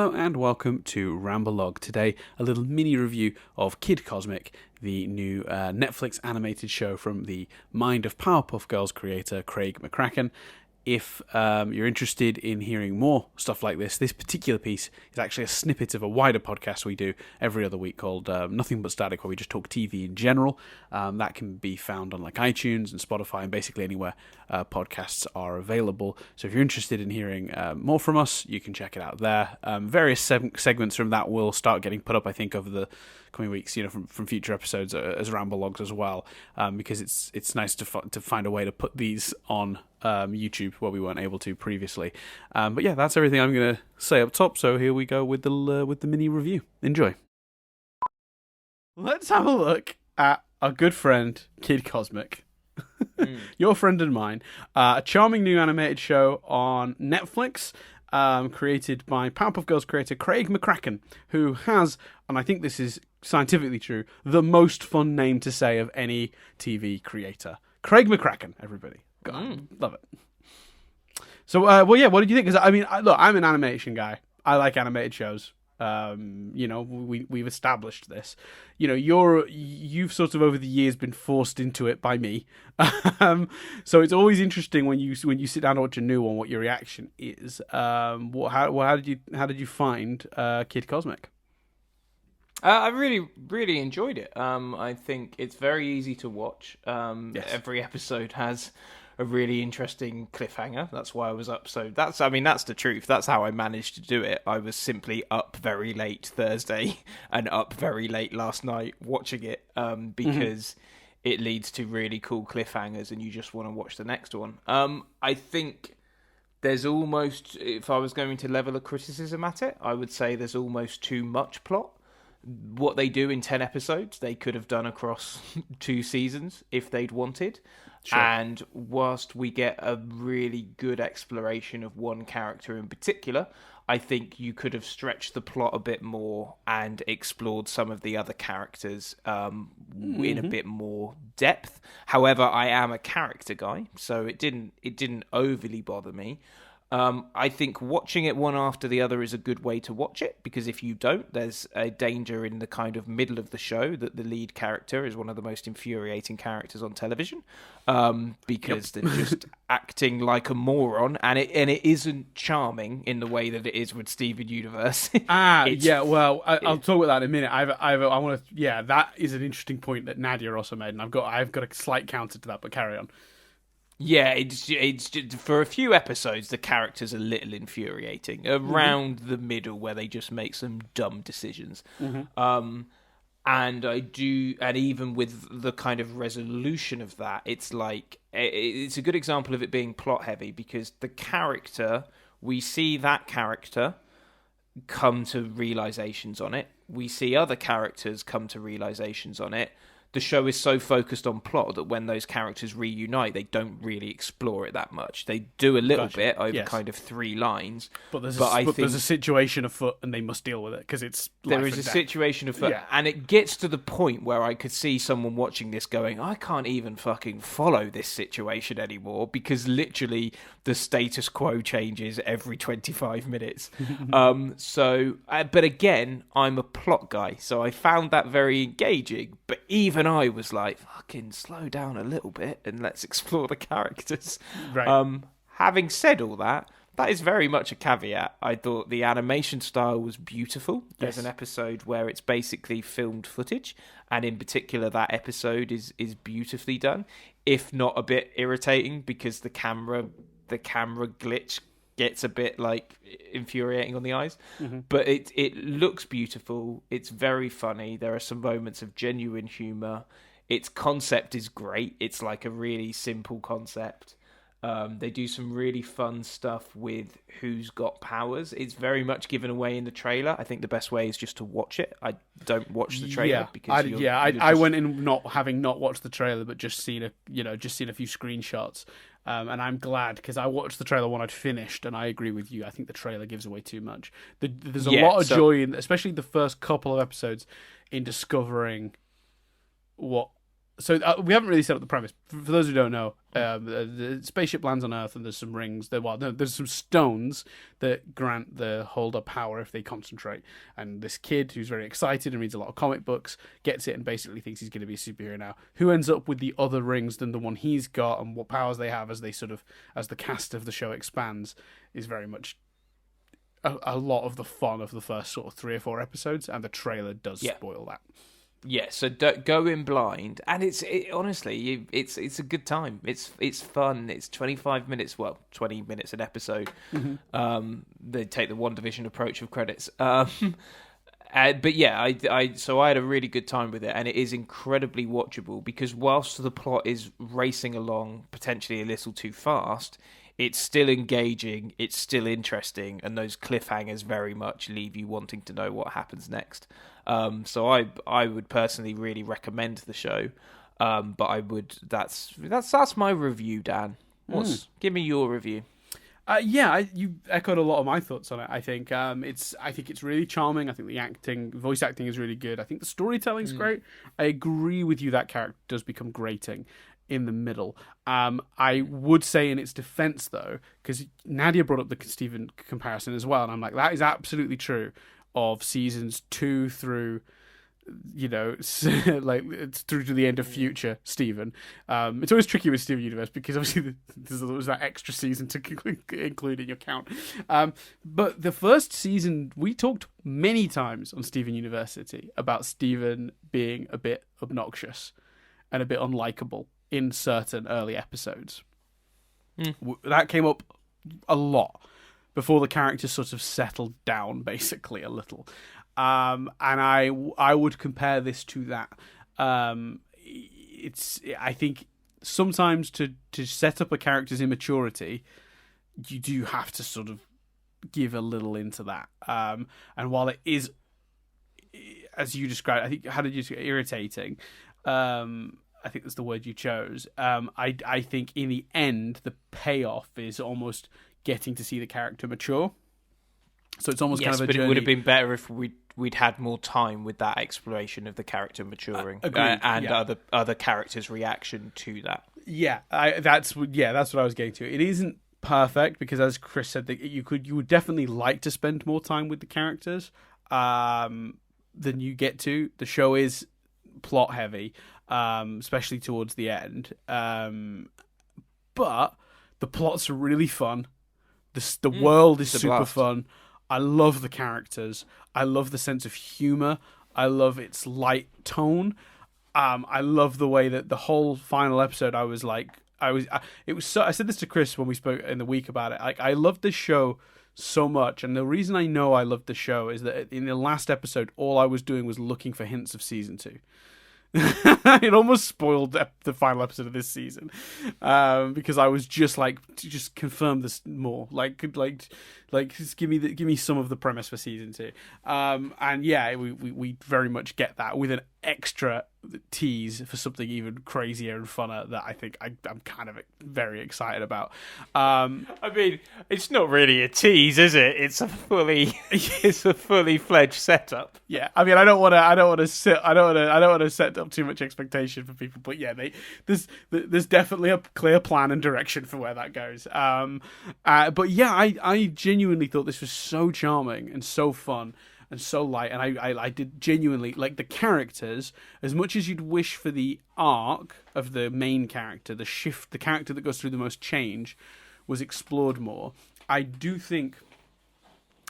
Hello and welcome to Ramblogue. Today, a little mini review of Kid Cosmic, the new Netflix animated show from the mind of Powerpuff Girls creator Craig McCracken. If you're interested in hearing more stuff like this particular piece is actually a snippet of a wider podcast we do every other week called Nothing But Static, where we just talk TV in general. That can be found on like iTunes and Spotify and basically anywhere podcasts are available. So if you're interested in hearing more from us, you can check it out there. Various segments from that will start getting put up, I think, over the coming weeks, from future episodes as Ramblogues as well, because it's nice to find a way to put these on YouTube where we weren't able to previously. But yeah, that's everything I'm going to say up top. So here we go with the mini review. Enjoy. Let's have a look at our good friend Kid Cosmic, your friend and mine. A charming new animated show on Netflix. Created by Powerpuff Girls creator Craig McCracken, who has, and I think this is scientifically true, the most fun name to say of any TV creator. Craig McCracken, everybody. God, love it. So, what did you think? Because look, I'm an animation guy. I like animated shows. We've established this. You've sort of over the years been forced into it by me. So it's always interesting when you sit down to watch a new one, what your reaction is. How did you find Kid Cosmic? I really, really enjoyed it. I think it's very easy to watch. Yes. Every episode has a really interesting cliffhanger. That's why I was up. So that's the truth. That's how I managed to do it. I was simply up very late Thursday and up very late last night watching it because it leads to really cool cliffhangers and you just want to watch the next one. I think there's almost, if I was going to level a criticism at it, I would say there's almost too much plot. What they do in 10 episodes, they could have done across 2 seasons if they'd wanted. Sure. And whilst we get a really good exploration of one character in particular, I think you could have stretched the plot a bit more and explored some of the other characters in a bit more depth. However, I am a character guy, so it didn't overly bother me. I think watching it one after the other is a good way to watch it, because if you don't, there's a danger in the kind of middle of the show that the lead character is one of the most infuriating characters on television, because they're just acting like a moron, and it isn't charming in the way that it is with Steven Universe. I'll talk about that in a minute. I want to. Yeah, that is an interesting point that Nadia also made, and I've got a slight counter to that, but carry on. Yeah, it's just, for a few episodes, the characters are a little infuriating. Around the middle, where they just make some dumb decisions. And even with the kind of resolution of that, it's like, it's a good example of it being plot heavy, because we see that character come to realizations on it. We see other characters come to realizations on it. The show is so focused on plot that when those characters reunite, they don't really explore it that much. They do a little bit over kind of 3 lines. But there's a situation afoot and they must deal with it because it's life there is and a death. situation afoot. Yeah. And it gets to the point where I could see someone watching this going, I can't even fucking follow this situation anymore, because literally the status quo changes every 25 minutes. But again, I'm a plot guy, so I found that very engaging. But even I was like, fucking slow down a little bit and let's explore the characters. Right. Having said all that, that is very much a caveat. I thought the animation style was beautiful. There's an episode where it's basically filmed footage, and in particular that episode is beautifully done, if not a bit irritating, because the camera glitch gets a bit like infuriating on the eyes. But it looks beautiful. It's very funny. There are some moments of genuine humor. Its concept is great. It's like a really simple concept. They do some really fun stuff with who's got powers. It's very much given away in the trailer. I think the best way is just to watch it. I don't watch the trailer because I went in not watched the trailer, but just seen a few screenshots. And I'm glad, because I watched the trailer when I'd finished, and I agree with you. I think the trailer gives away too much. There's a lot of joy in, especially the first couple of episodes, in discovering what we haven't really set up the premise. For those who don't know, the spaceship lands on Earth, and there's some rings. There's some stones that grant the holder power if they concentrate. And this kid, who's very excited and reads a lot of comic books, gets it and basically thinks he's going to be a superhero now. Who ends up with the other rings than the one he's got, and what powers they have as the cast of the show expands, is very much a lot of the fun of the first sort of 3 or 4 episodes, and the trailer does spoil that. Yeah, so go in blind, and honestly, it's a good time. It's fun. It's 25 minutes, 20 minutes an episode. Mm-hmm. They take the One Division approach of credits. But yeah, I had a really good time with it, and it is incredibly watchable because whilst the plot is racing along potentially a little too fast, it's still engaging, it's still interesting, and those cliffhangers very much leave you wanting to know what happens next. So I would personally really recommend the show, but that's my review, Dan. Give me your review. You echoed a lot of my thoughts on it. I think it's really charming. I think the voice acting is really good. I think the storytelling's great. I agree with you that character does become grating in the middle. I would say in its defense though, because Nadia brought up the Stephen comparison as well, and I'm like, that is absolutely true of seasons 2 through, like it's through to the end of future Stephen. It's always tricky with Steven Universe because obviously there's always that extra season to include in your count. But the first season, we talked many times on Steven University about Stephen being a bit obnoxious and a bit unlikable in certain early episodes. That came up a lot before the character sort of settled down, basically, a little. And I would compare this to that. I think sometimes to set up a character's immaturity, you do have to sort of give a little into that. And while it is, as you described, I think, how did you say, irritating? I think that's the word you chose. I think in the end, the payoff is almost getting to see the character mature. So it's almost kind of a journey. It would have been better if we'd had more time with that exploration of the character maturing and other characters' reaction to that. That's what I was getting to. It isn't perfect because, as Chris said, that you would definitely like to spend more time with the characters than you get to. The show is plot heavy, especially towards the end. But the plots are really fun. The world is super fun. I love the characters. I love the sense of humor. I love its light tone. I love the way that the whole final episode, I said this to Chris when we spoke in the week about it. Like, I loved this show so much, and the reason I know I loved the show is that in the last episode, all I was doing was looking for hints of season 2. It almost spoiled the final episode of this season, because I was just like, to just confirm this more, like just give me some of the premise for season 2, and yeah, we very much get that with an extra tease for something even crazier and funner that I think I'm kind of very excited about. I mean, it's not really a tease, is it? It's a fully fledged setup. Yeah, I mean, I don't want to set up too much expectation for people, but yeah, there's definitely a clear plan and direction for where that goes. But yeah, I genuinely thought this was so charming and so fun and so light, and I did genuinely like the characters as much as you'd wish for the arc of the main character, the character that goes through the most change was explored more. I do think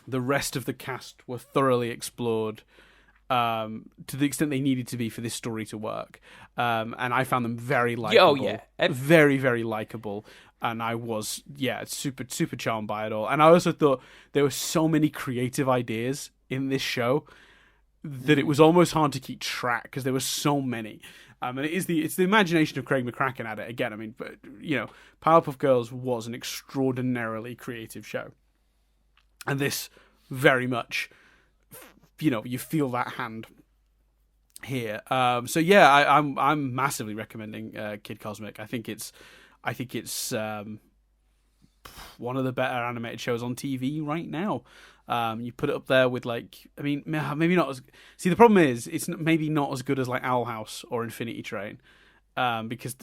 the rest of the cast were thoroughly explored to the extent they needed to be for this story to work, and I found them very likable, very, very likable. And I was, super, super charmed by it all. And I also thought there were so many creative ideas in this show that it was almost hard to keep track because there were so many. And it's the imagination of Craig McCracken at it again. I mean, but Powerpuff Girls was an extraordinarily creative show, and this very much, you feel that hand here. So yeah, I'm massively recommending Kid Cosmic. I think it's one of the better animated shows on TV right now. You put it up there with maybe not as. See, the problem is it's maybe not as good as like Owl House or Infinity Train, because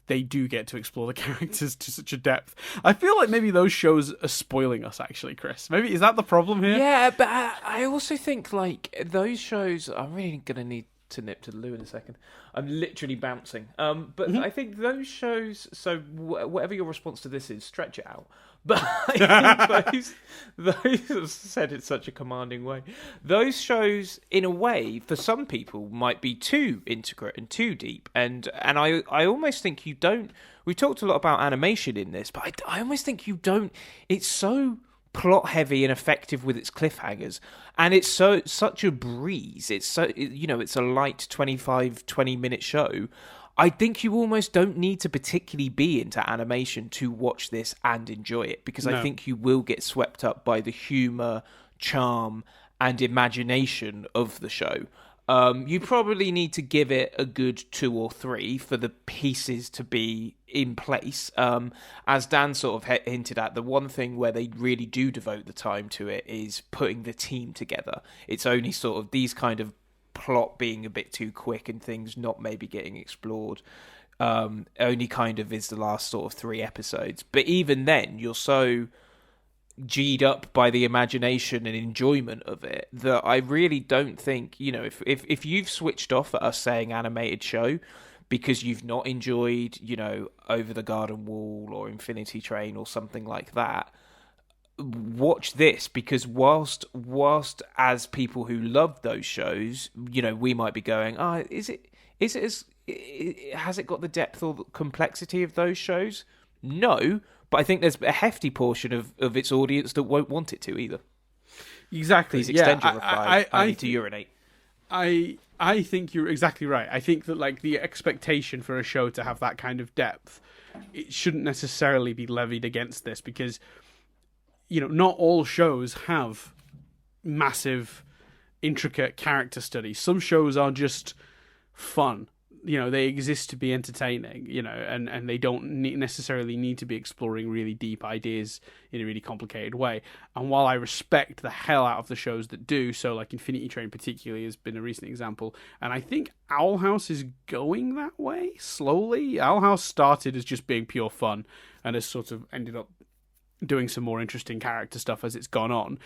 they do get to explore the characters to such a depth. I feel like maybe those shows are spoiling us, actually, Chris. Maybe is that the problem here? Yeah, but I also think like those shows. I'm really gonna need to nip to the loo in a second. I'm literally bouncing. But I think those shows. So whatever your response to this is, stretch it out. But I think those said in such a commanding way. Those shows, in a way, for some people, might be too intricate and too deep. And I almost think you don't. We talked a lot about animation in this, but I almost think you don't. It's so plot heavy and effective with its cliffhangers, and it's such a breeze. It's it's a light 20 minute show. I think you almost don't need to particularly be into animation to watch this and enjoy it, because I think you will get swept up by the humour, charm, and imagination of the show. You probably need to give it a good 2 or 3 for the pieces to be in place. As Dan sort of hinted at, the one thing where they really do devote the time to it is putting the team together. It's only sort of these kind of plot being a bit too quick and things not maybe getting explored only kind of is the last sort of 3 episodes. But even then, you're so G'd up by the imagination and enjoyment of it that I really don't think, if you've switched off at us saying animated show because you've not enjoyed, Over the Garden Wall or Infinity Train or something like that, watch this, because whilst as people who love those shows, we might be going, has it got the depth or the complexity of those shows? No, but I think there's a hefty portion of its audience that won't want it to either. Exactly. Please extend your reply. I need to urinate. I think you're exactly right. I think that like the expectation for a show to have that kind of depth, it shouldn't necessarily be levied against this, because not all shows have massive, intricate character studies. Some shows are just fun. They exist to be entertaining, and they don't necessarily need to be exploring really deep ideas in a really complicated way. And while I respect the hell out of the shows that do, so like Infinity Train particularly has been a recent example, and I think Owl House is going that way slowly. Owl House started as just being pure fun and has sort of ended up doing some more interesting character stuff as it's gone on.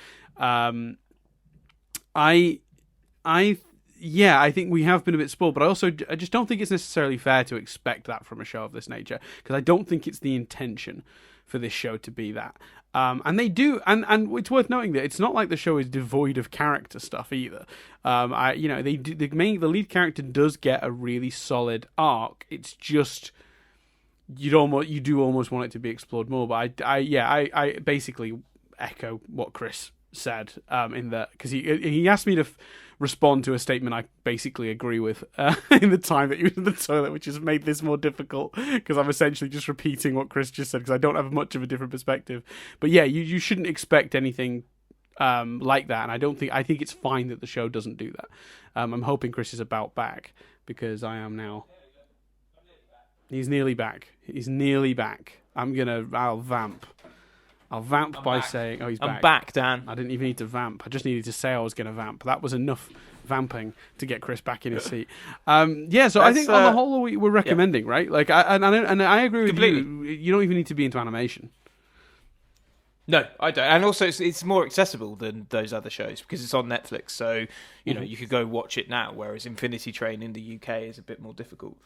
I think we have been a bit spoiled, but I just don't think it's necessarily fair to expect that from a show of this nature, because I don't think it's the intention for this show to be that. And they do, and it's worth noting that it's not like the show is devoid of character stuff either. The lead character does get a really solid arc. It's just you do almost want it to be explored more. But I basically echo what Chris said in that, because he asked me to respond to a statement I basically agree with in the time that he was in the toilet, which has made this more difficult, because I'm essentially just repeating what Chris just said, because I don't have much of a different perspective. But yeah, you shouldn't expect anything like that, and I think it's fine that the show doesn't do that. I'm hoping Chris is about back, because I am now. He's nearly back. I'll vamp. I'll vamp by saying... Oh, he's back. I'm back, Dan. I didn't even need to vamp. I just needed to say I was going to vamp. That was enough vamping to get Chris back in his seat. So I think on the whole we're recommending, right? Like, I agree with you. You don't even need to be into animation. No, I don't. And also, it's more accessible than those other shows because it's on Netflix. So, you could go watch it now, whereas Infinity Train in the UK is a bit more difficult.